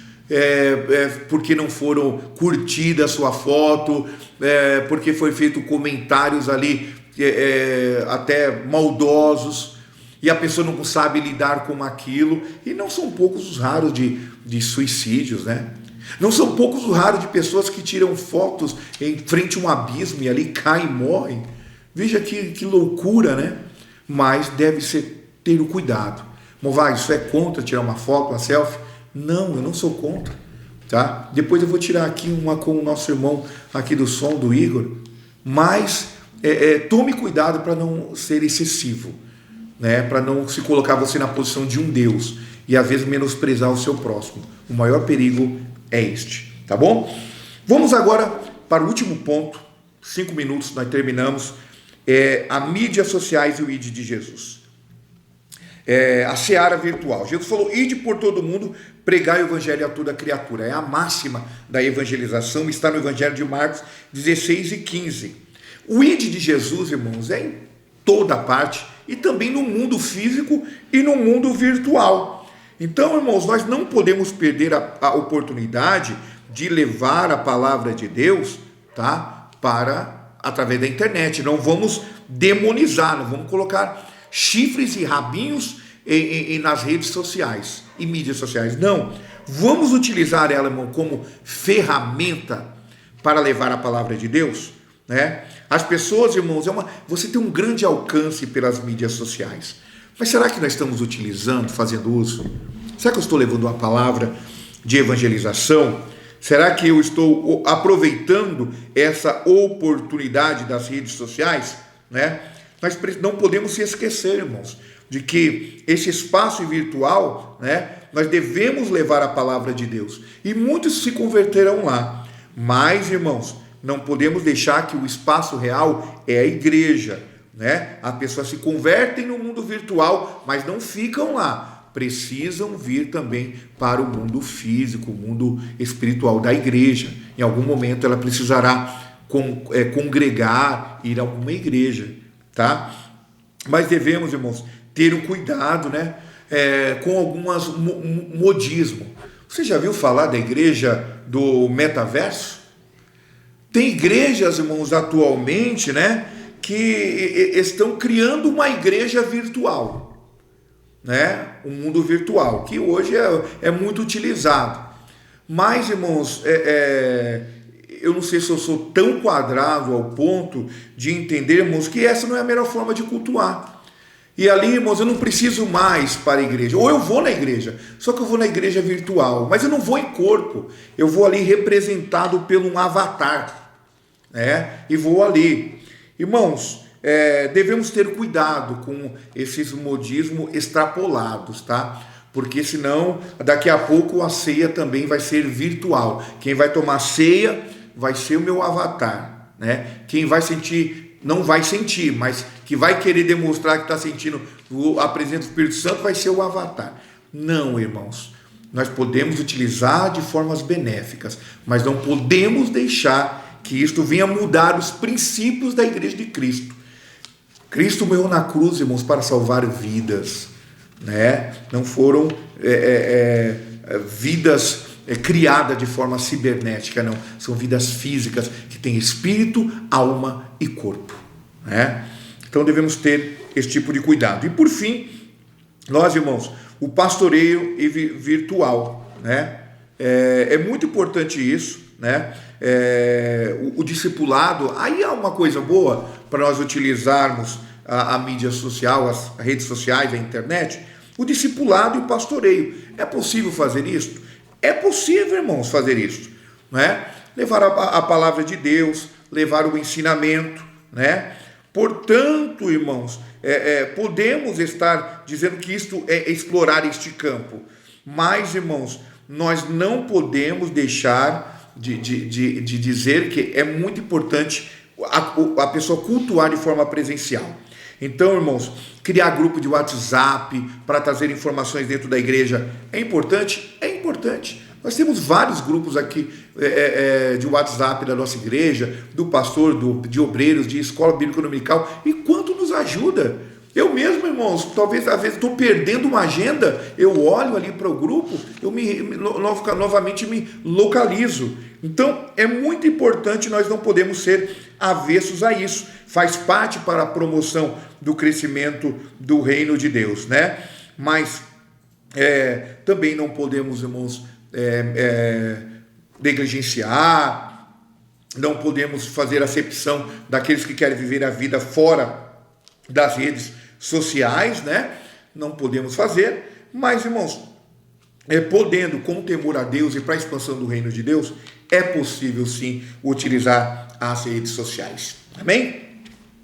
porque não foram curtidas a sua foto, porque foi feito comentários ali até maldosos, e a pessoa não sabe lidar com aquilo. E não são poucos os raros de suicídios, né? Não são poucos os raros de pessoas que tiram fotos em frente a um abismo e ali caem e morrem. Veja que loucura, né? Mas deve ter o cuidado. Movai, isso é contra tirar uma foto, uma selfie? Não, eu não sou contra, tá? Depois eu vou tirar aqui uma com o nosso irmão aqui do som, do Igor. Mas tome cuidado para não ser excessivo, né? Para não se colocar você na posição de um Deus e às vezes menosprezar o seu próximo. O maior perigo é este, tá bom? Vamos agora para o último ponto. 5 minutos, nós terminamos. A mídias sociais e o ID de Jesus. A seara virtual. Jesus falou, ide por todo mundo, pregai o evangelho a toda criatura. É a máxima da evangelização, está no evangelho de Marcos 16 e 15. O ID de Jesus, irmãos, é em toda parte, e também no mundo físico e no mundo virtual. Então, irmãos, nós não podemos perder a oportunidade de levar a palavra de Deus, tá, através da internet. Não vamos demonizar, não vamos colocar chifres e rabinhos nas redes sociais e mídias sociais. Não, vamos utilizar ela, irmão, como ferramenta para levar a palavra de Deus, né? As pessoas, irmãos, você tem um grande alcance pelas mídias sociais. Mas será que nós estamos utilizando, fazendo uso? Será que eu estou levando a palavra de evangelização? Será que eu estou aproveitando essa oportunidade das redes sociais, né? Nós não podemos se esquecer, irmãos, de que esse espaço virtual, né, nós devemos levar a palavra de Deus. E muitos se converterão lá. Mas, irmãos, não podemos deixar que o espaço real é a igreja, né? As pessoas se convertem no mundo virtual, mas não ficam lá. Precisam vir também para o mundo físico, o mundo espiritual da igreja. Em algum momento ela precisará congregar, ir a alguma igreja, tá? Mas devemos, irmãos, ter um cuidado, né? Com algumas modismo. Você já viu falar da igreja do metaverso? Tem igrejas, irmãos, atualmente, né, que estão criando uma igreja virtual, né? Um mundo virtual, que hoje é muito utilizado. Mas, irmãos, eu não sei se eu sou tão quadrado ao ponto de entendermos que essa não é a melhor forma de cultuar. E ali, irmãos, eu não preciso mais para a igreja. Ou eu vou na igreja, só que eu vou na igreja virtual, mas eu não vou em corpo. Eu vou ali representado por um avatar, né? E vou ali. Irmãos, devemos ter cuidado com esses modismos extrapolados, tá? Porque senão, daqui a pouco a ceia também vai ser virtual. Quem vai tomar ceia vai ser o meu avatar, né? Quem vai sentir, não vai sentir, mas que vai querer demonstrar que está sentindo a presença do Espírito Santo vai ser o avatar. Não, irmãos. Nós podemos utilizar de formas benéficas, mas não podemos deixar que isto venha mudar os princípios da igreja de Cristo. Cristo morreu na cruz, irmãos, para salvar vidas, né? Não foram vidas criadas de forma cibernética, não. São vidas físicas que têm espírito, alma e corpo, né? Então devemos ter esse tipo de cuidado. E por fim, nós, irmãos, o pastoreio virtual, né? É muito importante isso, né? O discipulado, aí há uma coisa boa para nós utilizarmos a mídia social, as redes sociais, a internet, o discipulado e o pastoreio. É possível fazer isso? É possível, irmãos, fazer isso, né? Levar a palavra de Deus, levar o ensinamento, né? Portanto, irmãos, podemos estar dizendo que isto é explorar este campo, mas, irmãos, nós não podemos deixar de dizer que é muito importante a pessoa cultuar de forma presencial. Então, irmãos, criar grupo de WhatsApp para trazer informações dentro da igreja é importante? É importante. Nós temos vários grupos aqui de WhatsApp da nossa igreja, do pastor, de obreiros, de escola bíblica dominical, e quanto nos ajuda. Eu mesmo, irmãos, talvez às vezes estou perdendo uma agenda, eu olho ali para o grupo, eu novamente me localizo. Então, é muito importante, nós não podemos ser avessos a isso. Faz parte para a promoção do crescimento do reino de Deus, né? Mas também não podemos, irmãos, negligenciar, não podemos fazer acepção daqueles que querem viver a vida fora das redes sociais, né? Não podemos fazer, mas, irmãos, podendo, com temor a Deus e para a expansão do reino de Deus, é possível sim utilizar as redes sociais. Amém?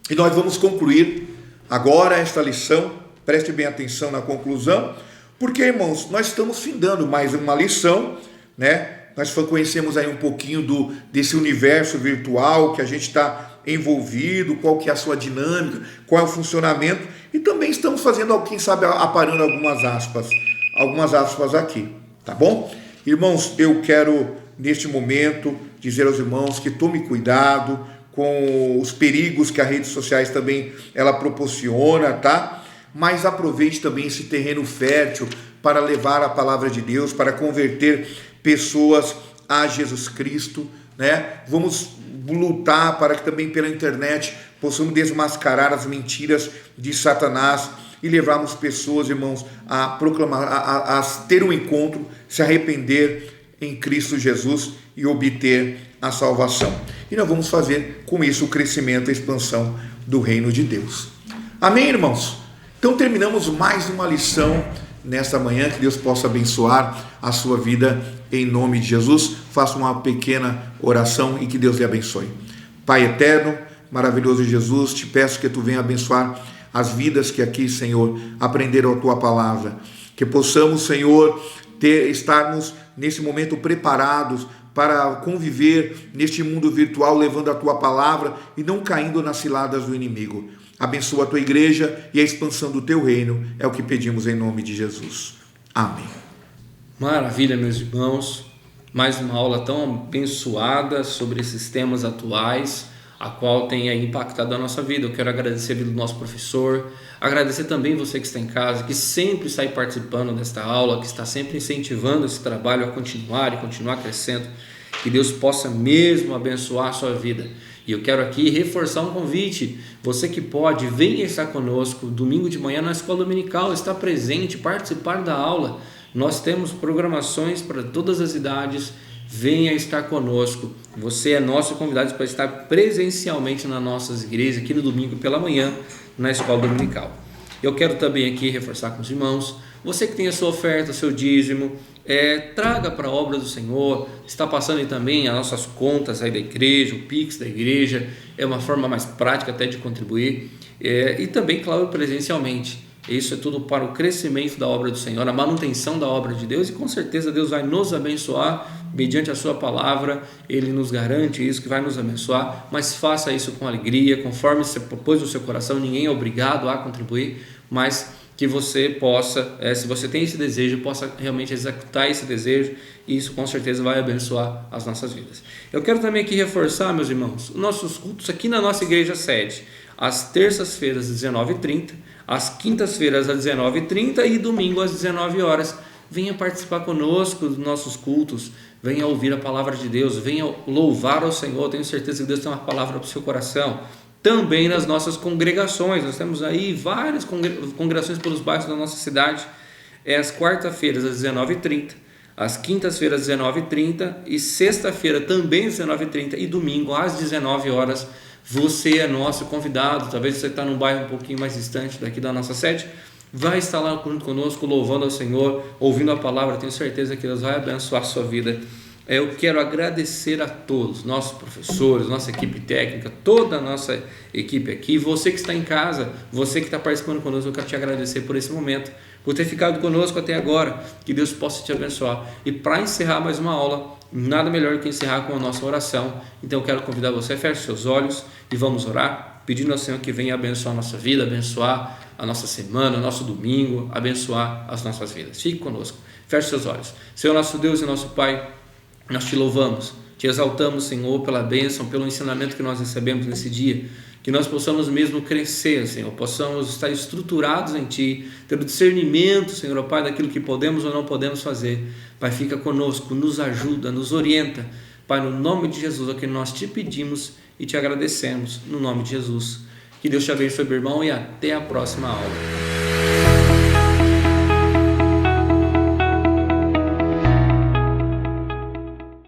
E nós vamos concluir agora esta lição. Preste bem atenção na conclusão, porque, irmãos, nós estamos findando mais uma lição, né? Nós conhecemos aí um pouquinho desse universo virtual que a gente está envolvido, qual que é a sua dinâmica, qual é o funcionamento, e também estamos fazendo, quem sabe, aparando algumas aspas aqui, tá bom? Irmãos, eu quero, neste momento, dizer aos irmãos que tome cuidado com os perigos que as redes sociais também ela proporciona, tá? Mas aproveite também esse terreno fértil para levar a palavra de Deus, para converter pessoas a Jesus Cristo, né? Vamos lutar para que também pela internet possamos desmascarar as mentiras de Satanás e levarmos pessoas, irmãos, a proclamar, a ter um encontro, se arrepender em Cristo Jesus e obter a salvação. E nós vamos fazer com isso o crescimento e a expansão do reino de Deus. Amém, irmãos? Então terminamos mais uma lição nesta manhã, que Deus possa abençoar a sua vida em nome de Jesus. Faça uma pequena oração e que Deus lhe abençoe. Pai eterno, maravilhoso Jesus, te peço que tu venha abençoar as vidas que aqui, Senhor, aprenderam a tua palavra. Que possamos, Senhor, estarmos nesse momento preparados para conviver neste mundo virtual, levando a tua palavra e não caindo nas ciladas do inimigo. Abençoa a tua igreja e a expansão do teu reino, é o que pedimos em nome de Jesus. Amém. Maravilha, meus irmãos. Mais uma aula tão abençoada sobre esses temas atuais, a qual tem aí impactado a nossa vida. Eu quero agradecer a vida do nosso professor, agradecer também você que está em casa, que sempre está aí participando desta aula, que está sempre incentivando esse trabalho a continuar e continuar crescendo. Que Deus possa mesmo abençoar a sua vida. E eu quero aqui reforçar um convite. Você que pode, venha estar conosco domingo de manhã na escola dominical, estar presente, participar da aula. Nós temos programações para todas as idades. Venha estar conosco. Você é nosso convidado para estar presencialmente nas nossas igrejas, aqui no domingo pela manhã, na escola dominical. Eu quero também aqui reforçar com os irmãos, você que tem a sua oferta, seu dízimo, traga para a obra do Senhor. Está passando aí também as nossas contas aí da igreja, o Pix da igreja, é uma forma mais prática até de contribuir, e também, claro, presencialmente. Isso é tudo para o crescimento da obra do Senhor, a manutenção da obra de Deus, e com certeza Deus vai nos abençoar mediante a sua palavra. Ele nos garante isso, que vai nos abençoar, mas faça isso com alegria, conforme você propôs no seu coração. Ninguém é obrigado a contribuir, mas que você possa, se você tem esse desejo, possa realmente executar esse desejo, e isso com certeza vai abençoar as nossas vidas. Eu quero também aqui reforçar, meus irmãos, nossos cultos aqui na nossa igreja sede, às terças-feiras às 19h30, às quintas-feiras às 19h30 e domingo às 19 horas. Venha participar conosco dos nossos cultos, venha ouvir a palavra de Deus, venha louvar ao Senhor. Tenho certeza que Deus tem uma palavra para o seu coração. Também nas nossas congregações, nós temos aí várias congregações pelos bairros da nossa cidade. Às quarta-feiras às 19h30, às quintas-feiras às 19h30 e sexta-feira também às 19h30 e domingo às 19 horas. Você é nosso convidado. Talvez você está num bairro um pouquinho mais distante daqui da nossa sede, vai estar lá junto conosco, louvando ao Senhor, ouvindo a palavra. Tenho certeza que Deus vai abençoar a sua vida. Eu quero agradecer a todos, nossos professores, nossa equipe técnica, toda a nossa equipe aqui. Você que está em casa, você que está participando conosco, eu quero te agradecer por esse momento, por ter ficado conosco até agora. Que Deus possa te abençoar. E para encerrar mais uma aula, nada melhor que encerrar com a nossa oração. Então eu quero convidar você, feche seus olhos e vamos orar, pedindo ao Senhor que venha abençoar a nossa vida, abençoar a nossa semana, o nosso domingo, abençoar as nossas vidas. Fique conosco, feche seus olhos. Senhor nosso Deus e nosso Pai, nós te louvamos, te exaltamos, Senhor, pela bênção, pelo ensinamento que nós recebemos nesse dia. Que nós possamos mesmo crescer, Senhor, possamos estar estruturados em Ti, ter o discernimento, Senhor, Pai, daquilo que podemos ou não podemos fazer. Pai, fica conosco, nos ajuda, nos orienta. Pai, no nome de Jesus é o que nós te pedimos e te agradecemos, no nome de Jesus. Que Deus te abençoe, meu irmão, e até a próxima aula.